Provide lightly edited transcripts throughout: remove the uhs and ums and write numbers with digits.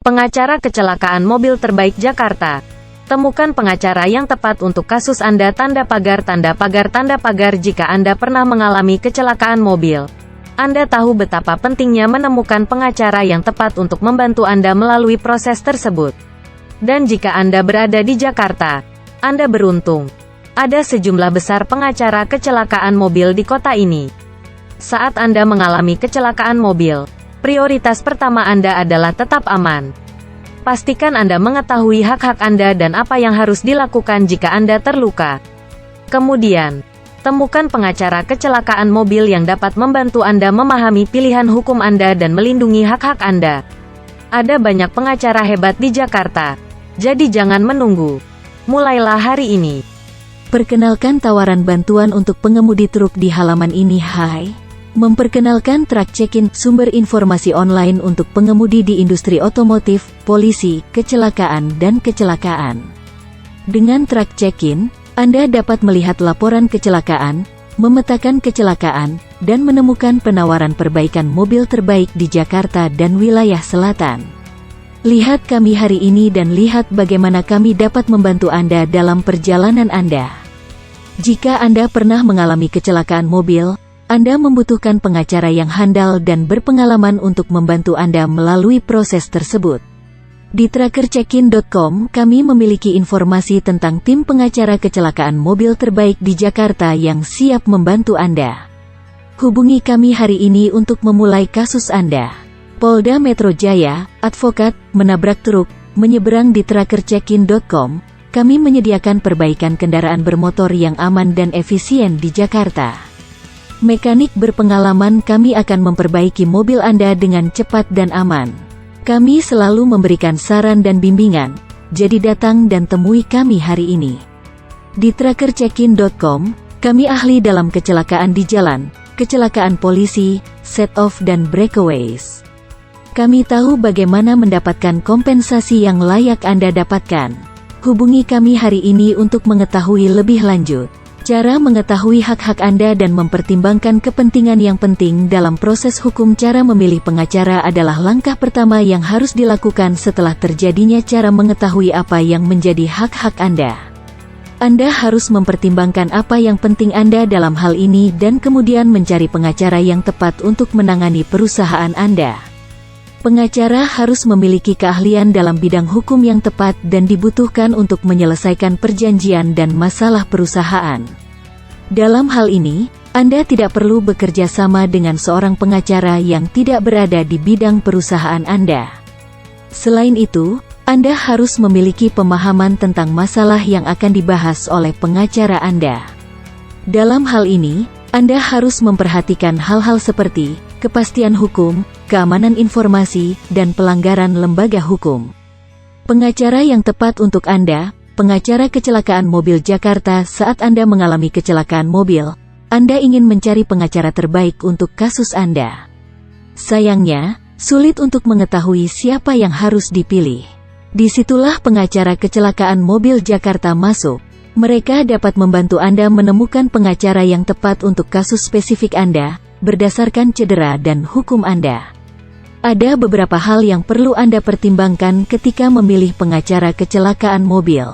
Pengacara kecelakaan mobil terbaik Jakarta. Temukan pengacara yang tepat untuk kasus Anda. Tanda pagar, tanda pagar, tanda pagar. Jika Anda pernah mengalami kecelakaan mobil, Anda tahu betapa pentingnya menemukan pengacara yang tepat untuk membantu Anda melalui proses tersebut. Dan jika Anda berada di Jakarta, Anda beruntung. Ada sejumlah besar pengacara kecelakaan mobil di kota ini. Saat Anda mengalami kecelakaan mobil, prioritas pertama Anda adalah tetap aman. Pastikan Anda mengetahui hak-hak Anda dan apa yang harus dilakukan jika Anda terluka. Kemudian, temukan pengacara kecelakaan mobil yang dapat membantu Anda memahami pilihan hukum Anda dan melindungi hak-hak Anda. Ada banyak pengacara hebat di Jakarta, jadi jangan menunggu. Mulailah hari ini. Perkenalkan tawaran bantuan untuk pengemudi truk di halaman ini. Hai. Memperkenalkan Truck Check-in, sumber informasi online untuk pengemudi di industri otomotif, polisi, kecelakaan, dan kecelakaan. Dengan Truck Check-in, Anda dapat melihat laporan kecelakaan, memetakan kecelakaan, dan menemukan penawaran perbaikan mobil terbaik di Jakarta dan wilayah selatan. Lihat kami hari ini dan lihat bagaimana kami dapat membantu Anda dalam perjalanan Anda. Jika Anda pernah mengalami kecelakaan mobil, Anda membutuhkan pengacara yang handal dan berpengalaman untuk membantu Anda melalui proses tersebut. Di trackercheckin.com kami memiliki informasi tentang tim pengacara kecelakaan mobil terbaik di Jakarta yang siap membantu Anda. Hubungi kami hari ini untuk memulai kasus Anda. Polda Metro Jaya, advokat, menabrak truk, menyeberang. Di trackercheckin.com, kami menyediakan perbaikan kendaraan bermotor yang aman dan efisien di Jakarta. Mekanik berpengalaman, kami akan memperbaiki mobil Anda dengan cepat dan aman. Kami selalu memberikan saran dan bimbingan, jadi datang dan temui kami hari ini. Di trackercheckin.com, kami ahli dalam kecelakaan di jalan, kecelakaan polisi, set-off dan breakaways. Kami tahu bagaimana mendapatkan kompensasi yang layak Anda dapatkan. Hubungi kami hari ini untuk mengetahui lebih lanjut. Cara mengetahui hak-hak Anda dan mempertimbangkan kepentingan yang penting dalam proses hukum. Cara memilih pengacara adalah langkah pertama yang harus dilakukan setelah terjadinya. Cara mengetahui apa yang menjadi hak-hak Anda. Anda harus mempertimbangkan apa yang penting Anda dalam hal ini dan kemudian mencari pengacara yang tepat untuk menangani perusahaan Anda. Pengacara harus memiliki keahlian dalam bidang hukum yang tepat dan dibutuhkan untuk menyelesaikan perjanjian dan masalah perusahaan. Dalam hal ini, Anda tidak perlu bekerja sama dengan seorang pengacara yang tidak berada di bidang perusahaan Anda. Selain itu, Anda harus memiliki pemahaman tentang masalah yang akan dibahas oleh pengacara Anda. Dalam hal ini, Anda harus memperhatikan hal-hal seperti kepastian hukum, keamanan informasi, dan pelanggaran lembaga hukum. Pengacara yang tepat untuk Anda, pengacara kecelakaan mobil Jakarta. Saat Anda mengalami kecelakaan mobil, Anda ingin mencari pengacara terbaik untuk kasus Anda. Sayangnya, sulit untuk mengetahui siapa yang harus dipilih. Disitulah pengacara kecelakaan mobil Jakarta masuk. Mereka dapat membantu Anda menemukan pengacara yang tepat untuk kasus spesifik Anda, berdasarkan cedera dan hukum Anda. Ada beberapa hal yang perlu Anda pertimbangkan ketika memilih pengacara kecelakaan mobil.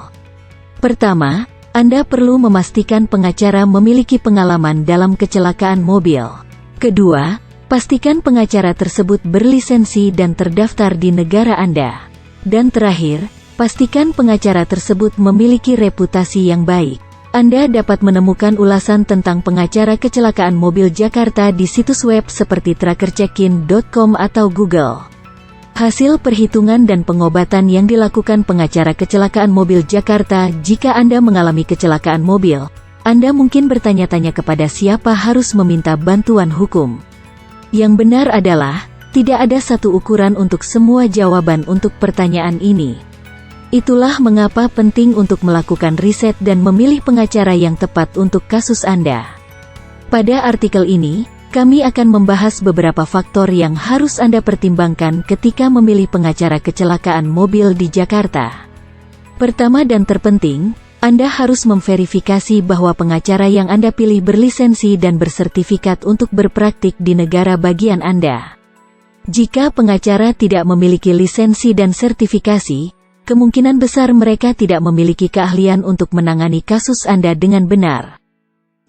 Pertama, Anda perlu memastikan pengacara memiliki pengalaman dalam kecelakaan mobil. Kedua, pastikan pengacara tersebut berlisensi dan terdaftar di negara Anda. Dan terakhir, pastikan pengacara tersebut memiliki reputasi yang baik. Anda dapat menemukan ulasan tentang pengacara kecelakaan mobil Jakarta di situs web seperti trackercheckin.com atau Google. Hasil perhitungan dan pengobatan yang dilakukan pengacara kecelakaan mobil Jakarta. Jika Anda mengalami kecelakaan mobil, Anda mungkin bertanya-tanya kepada siapa harus meminta bantuan hukum. Yang benar adalah, tidak ada satu ukuran untuk semua jawaban untuk pertanyaan ini. Itulah mengapa penting untuk melakukan riset dan memilih pengacara yang tepat untuk kasus Anda. Pada artikel ini, kami akan membahas beberapa faktor yang harus Anda pertimbangkan ketika memilih pengacara kecelakaan mobil di Jakarta. Pertama dan terpenting, Anda harus memverifikasi bahwa pengacara yang Anda pilih berlisensi dan bersertifikat untuk berpraktik di negara bagian Anda. Jika pengacara tidak memiliki lisensi dan sertifikasi, kemungkinan besar mereka tidak memiliki keahlian untuk menangani kasus Anda dengan benar.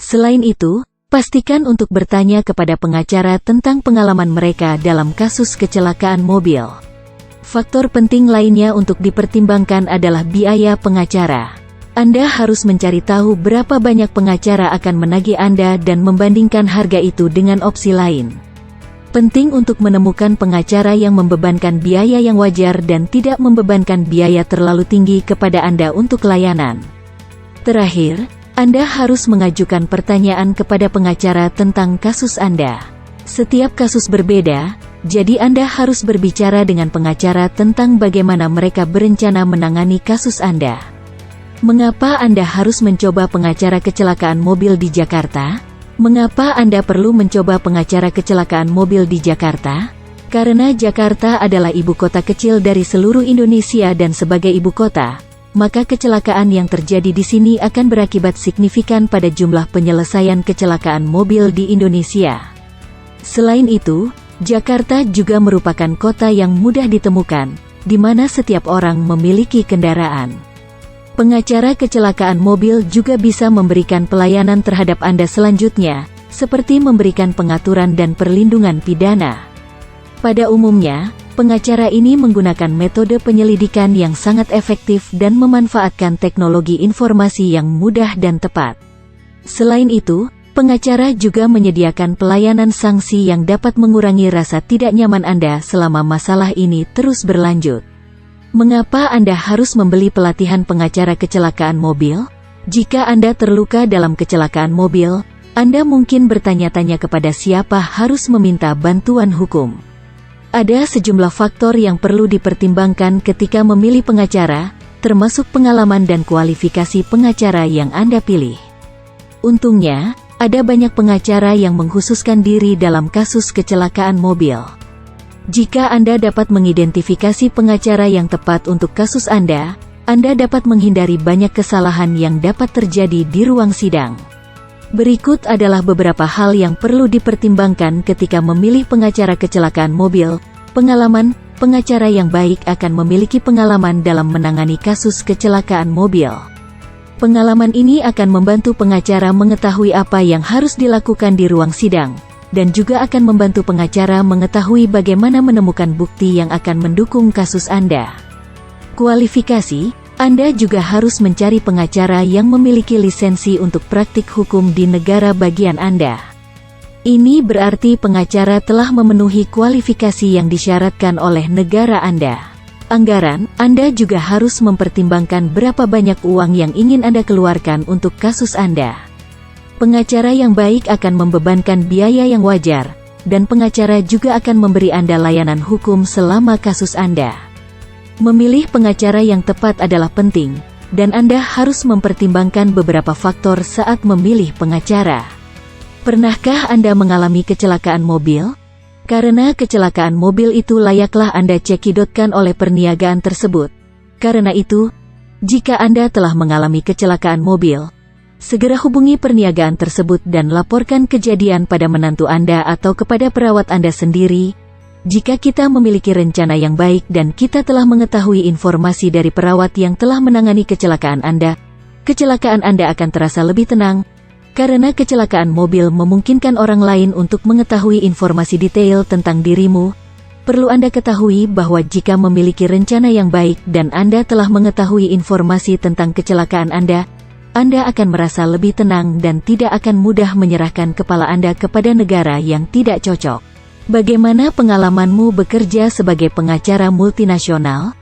Selain itu, pastikan untuk bertanya kepada pengacara tentang pengalaman mereka dalam kasus kecelakaan mobil. Faktor penting lainnya untuk dipertimbangkan adalah biaya pengacara. Anda harus mencari tahu berapa banyak pengacara akan menagih Anda dan membandingkan harga itu dengan opsi lain. Penting untuk menemukan pengacara yang membebankan biaya yang wajar dan tidak membebankan biaya terlalu tinggi kepada Anda untuk layanan. Terakhir, Anda harus mengajukan pertanyaan kepada pengacara tentang kasus Anda. Setiap kasus berbeda, jadi Anda harus berbicara dengan pengacara tentang bagaimana mereka berencana menangani kasus Anda. Mengapa Anda harus mencoba pengacara kecelakaan mobil di Jakarta? Mengapa Anda perlu mencoba pengacara kecelakaan mobil di Jakarta? Karena Jakarta adalah ibu kota kecil dari seluruh Indonesia dan sebagai ibu kota, maka kecelakaan yang terjadi di sini akan berakibat signifikan pada jumlah penyelesaian kecelakaan mobil di Indonesia. Selain itu, Jakarta juga merupakan kota yang mudah ditemukan, di mana setiap orang memiliki kendaraan. Pengacara kecelakaan mobil juga bisa memberikan pelayanan terhadap Anda selanjutnya, seperti memberikan pengaturan dan perlindungan pidana. Pada umumnya, pengacara ini menggunakan metode penyelidikan yang sangat efektif dan memanfaatkan teknologi informasi yang mudah dan tepat. Selain itu, pengacara juga menyediakan pelayanan sanksi yang dapat mengurangi rasa tidak nyaman Anda selama masalah ini terus berlanjut. Mengapa Anda harus membeli pelatihan pengacara kecelakaan mobil? Jika Anda terluka dalam kecelakaan mobil, Anda mungkin bertanya-tanya kepada siapa harus meminta bantuan hukum. Ada sejumlah faktor yang perlu dipertimbangkan ketika memilih pengacara, termasuk pengalaman dan kualifikasi pengacara yang Anda pilih. Untungnya, ada banyak pengacara yang mengkhususkan diri dalam kasus kecelakaan mobil. Jika Anda dapat mengidentifikasi pengacara yang tepat untuk kasus Anda dapat menghindari banyak kesalahan yang dapat terjadi di ruang sidang. Berikut adalah beberapa hal yang perlu dipertimbangkan ketika memilih pengacara kecelakaan mobil. Pengalaman, pengacara yang baik akan memiliki pengalaman dalam menangani kasus kecelakaan mobil. Pengalaman ini akan membantu pengacara mengetahui apa yang harus dilakukan di ruang sidang, dan juga akan membantu pengacara mengetahui bagaimana menemukan bukti yang akan mendukung kasus Anda. Kualifikasi, Anda juga harus mencari pengacara yang memiliki lisensi untuk praktik hukum di negara bagian Anda. Ini berarti pengacara telah memenuhi kualifikasi yang disyaratkan oleh negara Anda. Anggaran, Anda juga harus mempertimbangkan berapa banyak uang yang ingin Anda keluarkan untuk kasus Anda. Pengacara yang baik akan membebankan biaya yang wajar, dan pengacara juga akan memberi Anda layanan hukum selama kasus Anda. Memilih pengacara yang tepat adalah penting, dan Anda harus mempertimbangkan beberapa faktor saat memilih pengacara. Pernahkah Anda mengalami kecelakaan mobil? Karena kecelakaan mobil itu layaklah Anda cekidotkan oleh perniagaan tersebut. Karena itu, jika Anda telah mengalami kecelakaan mobil, segera hubungi perniagaan tersebut dan laporkan kejadian pada menantu Anda atau kepada perawat Anda sendiri. Jika kita memiliki rencana yang baik dan kita telah mengetahui informasi dari perawat yang telah menangani kecelakaan Anda akan terasa lebih tenang, karena kecelakaan mobil memungkinkan orang lain untuk mengetahui informasi detail tentang dirimu. Perlu Anda ketahui bahwa jika memiliki rencana yang baik dan Anda telah mengetahui informasi tentang kecelakaan Anda akan merasa lebih tenang dan tidak akan mudah menyerahkan kepala Anda kepada negara yang tidak cocok. Bagaimana pengalamanmu bekerja sebagai pengacara multinasional?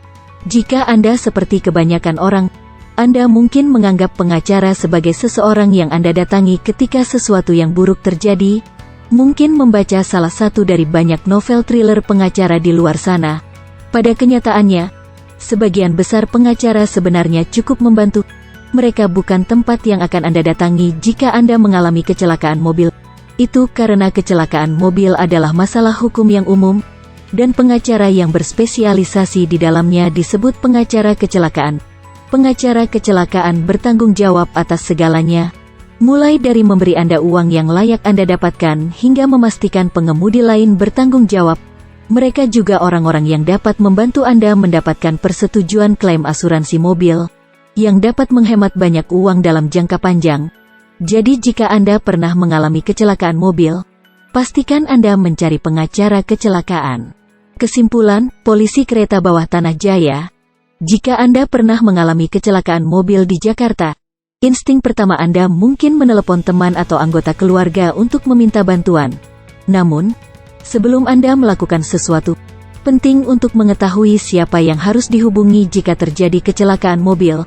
Jika Anda seperti kebanyakan orang, Anda mungkin menganggap pengacara sebagai seseorang yang Anda datangi ketika sesuatu yang buruk terjadi. Mungkin membaca salah satu dari banyak novel thriller pengacara di luar sana. Pada kenyataannya, sebagian besar pengacara sebenarnya cukup membantu. Mereka bukan tempat yang akan Anda datangi jika Anda mengalami kecelakaan mobil. Itu karena kecelakaan mobil adalah masalah hukum yang umum, dan pengacara yang berspesialisasi di dalamnya disebut pengacara kecelakaan. Pengacara kecelakaan bertanggung jawab atas segalanya, mulai dari memberi Anda uang yang layak Anda dapatkan hingga memastikan pengemudi lain bertanggung jawab. Mereka juga orang-orang yang dapat membantu Anda mendapatkan persetujuan klaim asuransi mobil, yang dapat menghemat banyak uang dalam jangka panjang. Jadi jika Anda pernah mengalami kecelakaan mobil, pastikan Anda mencari pengacara kecelakaan. Kesimpulan, Polisi Kereta Bawah Tanah Jaya, jika Anda pernah mengalami kecelakaan mobil di Jakarta, insting pertama Anda mungkin menelepon teman atau anggota keluarga untuk meminta bantuan. Namun, sebelum Anda melakukan sesuatu, penting untuk mengetahui siapa yang harus dihubungi jika terjadi kecelakaan mobil.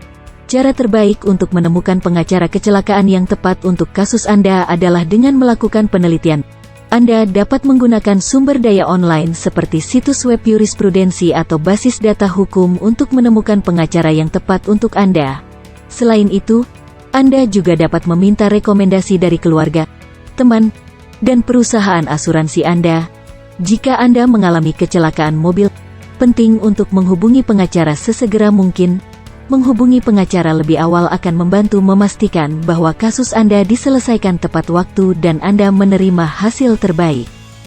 Cara terbaik untuk menemukan pengacara kecelakaan yang tepat untuk kasus Anda adalah dengan melakukan penelitian. Anda dapat menggunakan sumber daya online seperti situs web jurisprudensi atau basis data hukum untuk menemukan pengacara yang tepat untuk Anda. Selain itu, Anda juga dapat meminta rekomendasi dari keluarga, teman, dan perusahaan asuransi Anda. Jika Anda mengalami kecelakaan mobil, penting untuk menghubungi pengacara sesegera mungkin. Menghubungi pengacara lebih awal akan membantu memastikan bahwa kasus Anda diselesaikan tepat waktu dan Anda menerima hasil terbaik.